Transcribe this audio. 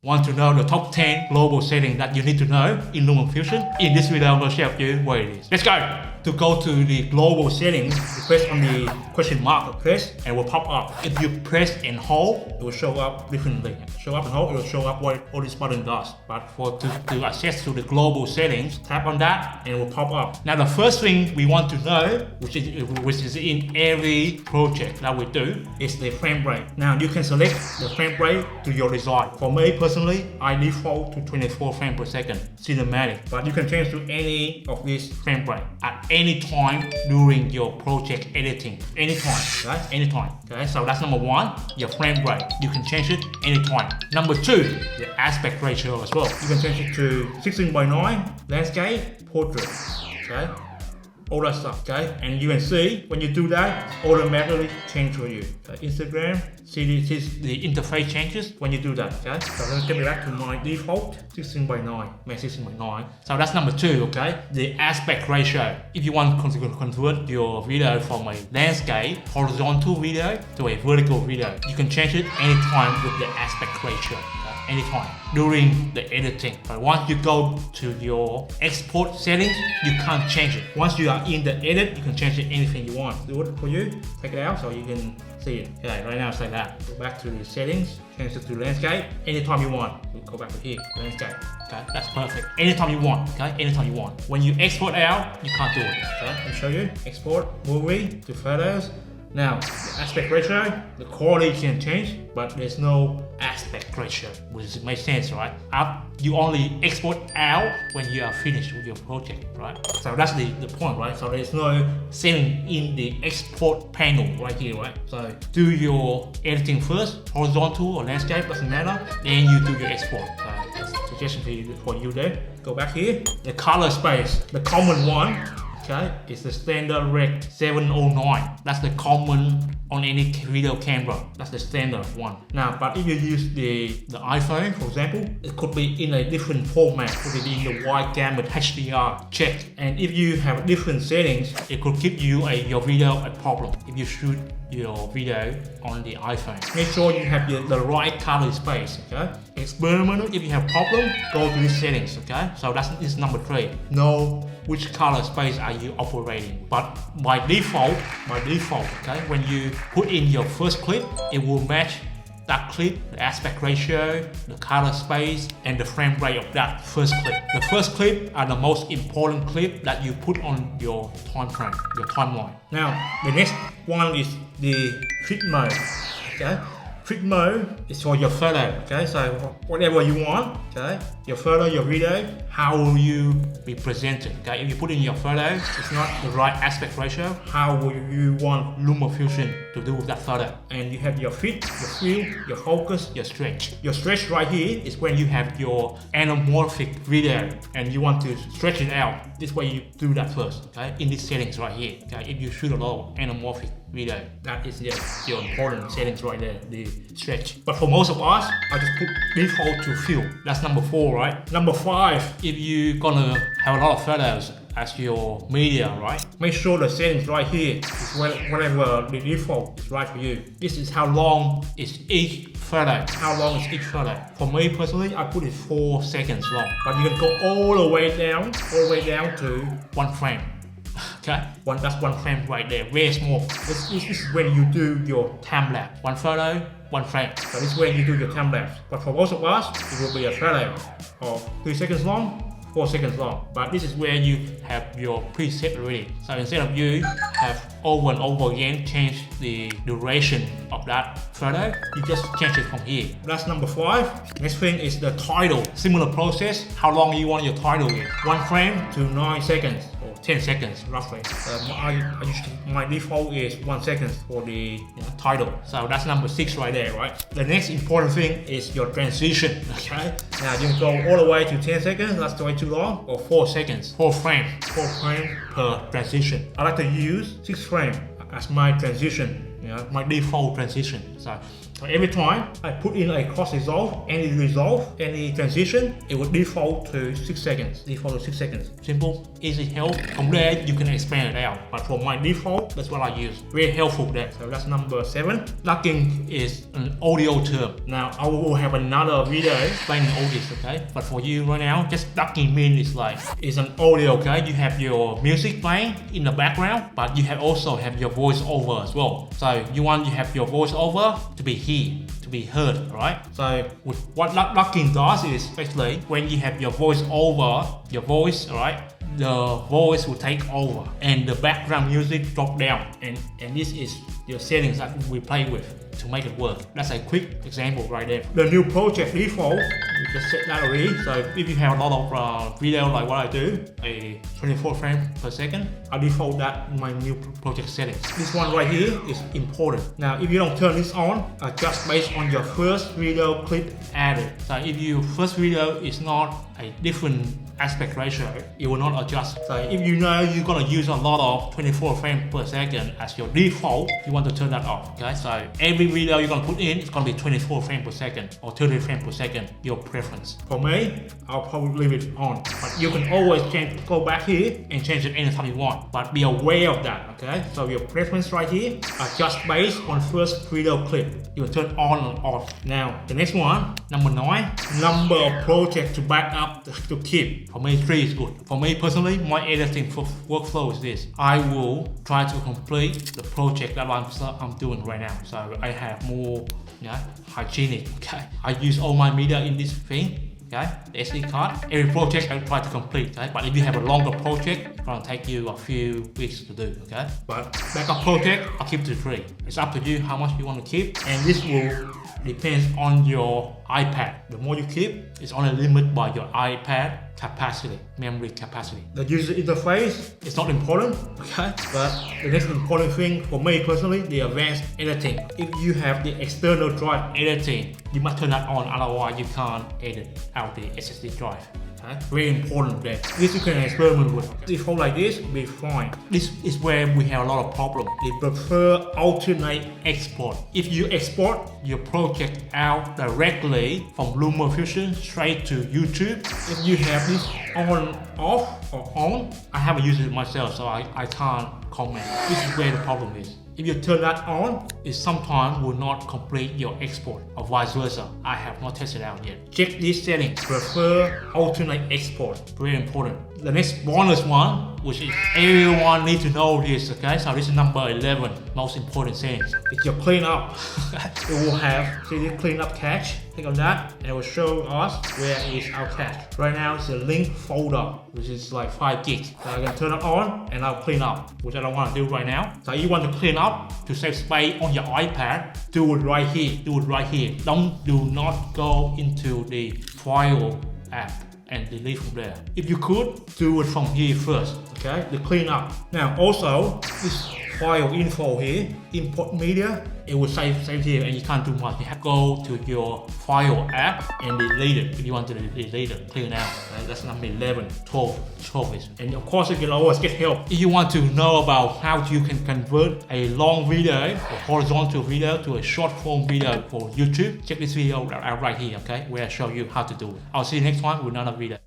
Want to know the top 10 global settings that you need to know in Lumafusion? In this video, I'm going to share with you where it is. Let's go! To go to the global settings, you press on the question mark, press, and it will pop up. If you press and hold, it will show up differently. Show up and hold, it will show up what all this button does. But to access to the global settings, tap on that and it will pop up. Now the first thing we want to know, which is in every project that we do, is the frame rate. Now you can select the frame rate to your design. For me personally, I default to 24 frames per second, cinematic. But you can change to any of these frame rate at any time during your project editing. Anytime, okay? Anytime. Okay, so that's number one, your frame rate. You can change it anytime. Number two, the aspect ratio as well. You can change it to 16:9, landscape, portrait. Okay? All that stuff, okay? And you can see when you do that, automatically change for you. Okay? Instagram, see this is the interface changes when you do that, okay? So let's get back to my default, 16:9, make 16:9. So that's number two, okay? The aspect ratio. If you want to convert your video from a landscape, horizontal video to a vertical video, you can change it anytime with the aspect ratio. Anytime during the editing. But once you go to your export settings, you can't change it. Once you are in the edit, you can change it anything you want. Do it for you, take it out so you can see it. Okay, right now it's like that. Go back to the settings, change it to landscape, anytime you want. We'll go back to here, landscape. Okay, that's perfect. Anytime you want, okay? Anytime you want. When you export out, you can't do it. Okay, let me show you. Export, movie, to photos. Now, the aspect ratio, the quality can change, but there's no aspect ratio, which makes sense, right? You only export out when you are finished with your project, right? So that's the point, right? So there's no setting in the export panel right here, right? So do your editing first, horizontal or landscape, doesn't matter, then you do your export. So that's a suggestion for you there. Go back here, the color space, the common one. Okay, it's the standard rec 709. That's the common on any video camera. That's the standard one. Now, but if you use the iPhone, for example, it could be in a different format. It could be in the wide gamut HDR. Check. And if you have different settings, it could give you your video a problem. If you shoot your video on the iPhone, make sure you have the right color space. Okay. Experiment. If you have problem, go to these settings. Okay. So this number 3. Know which color space are you operating. But by default, okay, when you put in your first clip, it will match that clip, the aspect ratio, the color space, and the frame rate of that first clip. The first clip are the most important clip that you put on your time frame, your timeline. Now, the next one is the fit mode. Okay. Fit mode is for your photo, okay? So whatever you want, okay? Your photo, your video, how will you be presented, okay? If you put in your photo, it's not the right aspect ratio, how will you want Lumafusion to do with that photo? And you have your fit, your fill, your focus, your stretch. Your stretch right here is when you have your anamorphic video and you want to stretch it out. This way you do that first, okay? In these settings right here, okay? If you shoot a lot of anamorphic video, that is your important settings right there, the stretch. But for most of us, I just put default to fill. That's number 4, right? Number 5, if you're gonna have a lot of photos as your media, right? Make sure the settings right here is whatever the default is right for you. This is how long is each photo. How long is each photo? For me personally, I put it 4 seconds long. But you can go all the way down to 1 frame. Okay, that's 1 frame right there, very small. This is when you do your time lapse. 1 photo, 1 frame. So this is when you do your time lapse. But for most of us, it will be a photo of 3 seconds long, 4 seconds long. But this is where you have your preset already. So instead of you have over and over again change the duration of that photo, you just change it from here. That's number 5. Next thing is the title. Similar process. How long you want your title is. 1 frame to 9 seconds. 10 seconds roughly. My default is 1 second for the title. So that's number 6 right there, right? The next important thing is your transition, okay? Now you can go all the way to 10 seconds, that's way too long, or 4 seconds, 4 frames per transition. I like to use 6 frames as my transition, my default transition. So So every time I put in a cross resolve, any transition, it would default to 6 seconds. Simple, easy, help. From there, you can expand it out. But for my default, that's what I use. Very helpful there. So that's number 7. Ducking is an audio term. Now I will have another video explaining all this, okay? But for you right now, just ducking means it's an audio, okay? You have your music playing in the background, but you also have your voice over as well. So you have your voice over to be to be heard, right? So what ducking does is basically when you have your voice over, right? The voice will take over and the background music drop down, and this is your settings that we play with to make it work. That's a quick example right there. The new project default, we just set that already. So if you have a lot of video like what I do, a 24 frames per second, I default that in my new project settings. This one right here is important. Now if you don't turn this on, adjust based on your first video clip added. So if your first video is not a different aspect ratio, it will not adjust. So if you know you're gonna use a lot of 24 frames per second as your default, you want to turn that off, okay? So every video you're gonna put in is gonna be 24 frames per second or 30 frames per second, your preference. For me, I'll probably leave it on, but you can always go back here and change it anytime you want, but be aware of that, okay? So your preference right here, adjust based on first video clip. You will turn on and off. Now, the next one, number 9, number of projects to back up to keep. For me, 3 is good. For me personally, my editing workflow is this. I will try to complete the project that I'm doing right now. So I have more hygienic, okay? I use all my media in this thing. Okay, the SD card. Every project I try to complete, okay? But if you have a longer project, it's gonna take you a few weeks to do, okay? But backup project, I'll keep to 3. It's up to you how much you want to keep, and this will depends on your iPad. The more you keep, it's only limited by your iPad capacity, memory capacity. The user interface is not important, okay? But the next important thing for me personally, the advanced editing. If you have the external drive editing, you must turn that on, otherwise you can't edit out the SSD drive. Okay? Very important there. This you can experiment with. Default like this, be fine. This is where we have a lot of problems. They prefer alternate export. If you export your project out directly from Lumafusion straight to YouTube, if you have this on, off, or on, I haven't used it myself, so I can't comment. This is where the problem is. If you turn that on, it sometimes will not complete your export or vice versa. I have not tested it out yet. Check this setting. Prefer alternate export. Very important. The next bonus one, which is everyone needs to know this, okay? So this is number 11, most important settings. It's your cleanup. It will have, see this cleanup cache. Click on that and it will show us where is our cache. Right now it's a link folder, which is like 5 gigs. So I can turn it on and I'll clean up, which I don't want to do right now. So you want to clean up to save space on your iPad, do it right here. Do not go into the file app and delete from there. If you could, do it from here first, okay? The cleanup. Now also, this file info here, import media, it will save here and you can't do much. You have to go to your file app and delete it if you want to delete it, clean out. Right? That's number 11, 12 is. And of course you can always get help. If you want to know about how you can convert a long video or horizontal video to a short form video for YouTube, check this video out right here, okay? Where I show you how to do it. I'll see you next time with another video.